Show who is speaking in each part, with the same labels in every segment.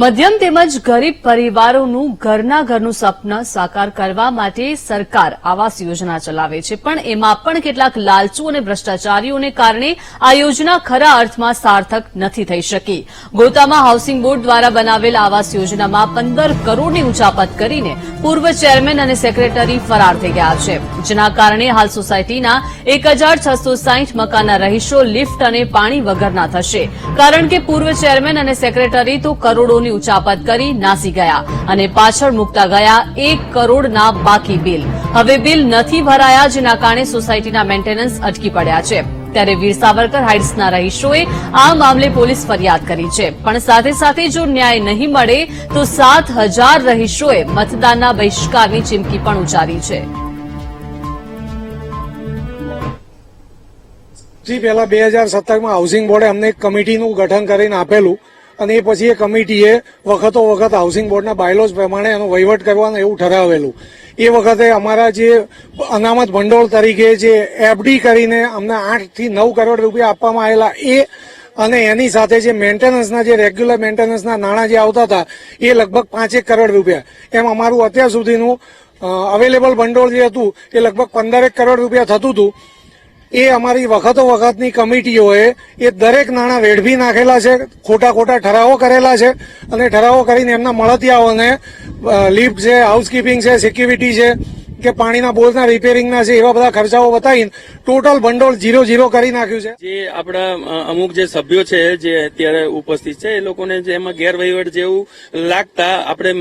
Speaker 1: મધ્યમ તેમજ ગરીબ પરિવારોનું ઘરનું સપના સાકાર કરવા માટે સરકાર આવાસ યોજના ચલાવે છે, પણ એમાં પણ કેટલાક લાલચુ અને ભ્રષ્ટાચારીઓને કારણે આ યોજના ખરા અર્થમાં સાર્થક નથી થઈ શકી. ગોતામાં હાઉસિંગ બોર્ડ દ્વારા બનાવેલ આવાસ યોજનામાં 15 કરોડની ઉચાપત કરીને પૂર્વ ચેરમેન અને સેક્રેટરી ફરાર થઈ ગયા છે, જેના કારણે હાલ સોસાયટીના 1660 મકાનના રહીશો લિફ્ટ અને પાણી વગરના થશે, કારણ કે પૂર્વ ચેરમેન અને સેક્રેટરી તો કરોડોની ઉચાપત કરી નાસી ગયા અને પાછળ મૂકતા ગયા 1 કરોડના બાકી બિલ. હવે બિલ નથી ભરાયા, જેના કારણે સોસાયટીના મેન્ટેનન્સ અટકી પડ્યા છે. ત્યારે વીર સાવરકર હાઇટ્સના રહીશોએ આ મામલે પોલીસ ફરિયાદ કરી છે, પણ સાથે સાથે જો ન્યાય નહીં મળે તો 7000 રહીશોએ મતદાનના બહિષ્કારની ચીમકી પણ ઉચ્ચારી છે.
Speaker 2: પહેલા 2017માં હાઉસિંગ બોર્ડે અમને એક કમિટીનું ગઠન કરીને આપેલું અને એ પછી એ કમિટીએ વખતો વખત હાઉસિંગ બોર્ડના બાયલોઝ પ્રમાણે એનો વહીવટ કરવાનું એવું ઠરાવેલું. એ વખતે અમારા જે અનામત ભંડોળ તરીકે જે એફડી કરીને અમને 8 થી 9 કરોડ રૂપિયા આપવામાં આવેલા એ અને એની સાથે જે મેન્ટેનન્સના જે રેગ્યુલર મેન્ટેનન્સના નાણાં જે આવતા હતા એ લગભગ 5 કરોડ રૂપિયા, એમ અમારું અત્યાર સુધીનું અવેલેબલ ભંડોળ જે હતું એ લગભગ 15 કરોડ રૂપિયા થતું હતું. એ અમારી વખતો વખતની કમિટીઓએ એ દરેક નાણાં વેડફી નાખેલા છે, ખોટા ઠરાવો કરેલા છે અને ઠરાવો કરીને એમના મળતિયાઓને લિફ્ટ છે, હાઉસકીપિંગ છે, સિક્યુરિટી છે કે પાણીના બોરના રિપેરિંગના છે, એવા બધા ખર્ચાઓ બતાવીને ટોટલ ભંડોળ 0 કરી નાખ્યું છે.
Speaker 3: જે આપણા અમુક જે સભ્યો છે જે અત્યારે ઉપસ્થિત છે એ લોકોને જે એમાં ગેરવહીવટ જેવું લાગતા આપણે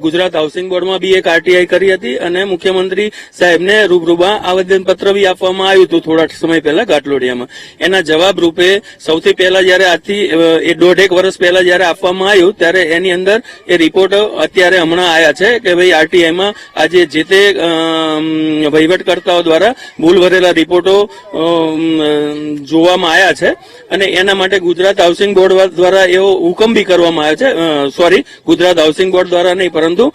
Speaker 3: ગુજરાત હાઉસિંગ બોર્ડમાં બી એક આરટીઆઈ કરી હતી અને મુખ્યમંત્રી સાહેબને રૂબરૂમાં આવેદનપત્ર બી આપવામાં આવ્યું હતું થોડા સમય પહેલા ઘાટલોડિયામાં. એના જવાબ રૂપે સૌથી પહેલા જયારે આજથી 1.5 વર્ષ પહેલા જયારે આપવામાં આવ્યું ત્યારે એની અંદર એ રિપોર્ટ અત્યારે હમણાં આવ્યા છે કે ભાઈ આરટીઆઈમાં આજે જે તે વહીવટકર્તાઓ દ્વારા ભૂલ ભરેલા રિપોર્ટો જોવામાં આવ્યા છે અને એના માટે ગુજરાત હાઉસિંગ બોર્ડ દ્વારા એવો હુકમ બી કરવામાં આવ્યો છે. ગુજરાત હાઉસિંગ બોર્ડ દ્વારા નહીં પરંતુ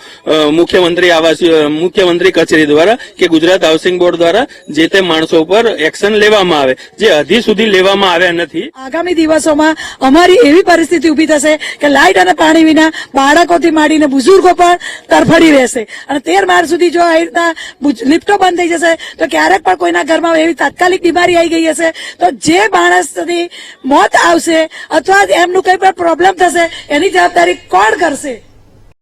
Speaker 3: મુખ્યમંત્રી કચેરી દ્વારા કે ગુજરાત હાઉસિંગ બોર્ડ દ્વારા જે તે માણસો ઉપર એક્શન લેવામાં આવે, જે હજી સુધી લેવામાં આવ્યા નથી.
Speaker 4: આગામી દિવસોમાં અમારી એવી પરિસ્થિતિ ઉભી થશે કે લાઇટ અને પાણી વિના બાળકોથી માંડીને બુઝુર્ગો પણ તરફડી રહેશે અને 13 માર્ચ સુધી જો આ રીતના લિફ્ટો બંધ થઈ જશે તો ક્યારેક પણ કોઈના ઘરમાં એવી તાત્કાલિક બીમારી આવી ગઈ હશે તો જે માણસની મોત આવશે અથવા એમનું કઈ પણ પ્રોબ્લેમ થશે એની જવાબદારી કોણ કરશે?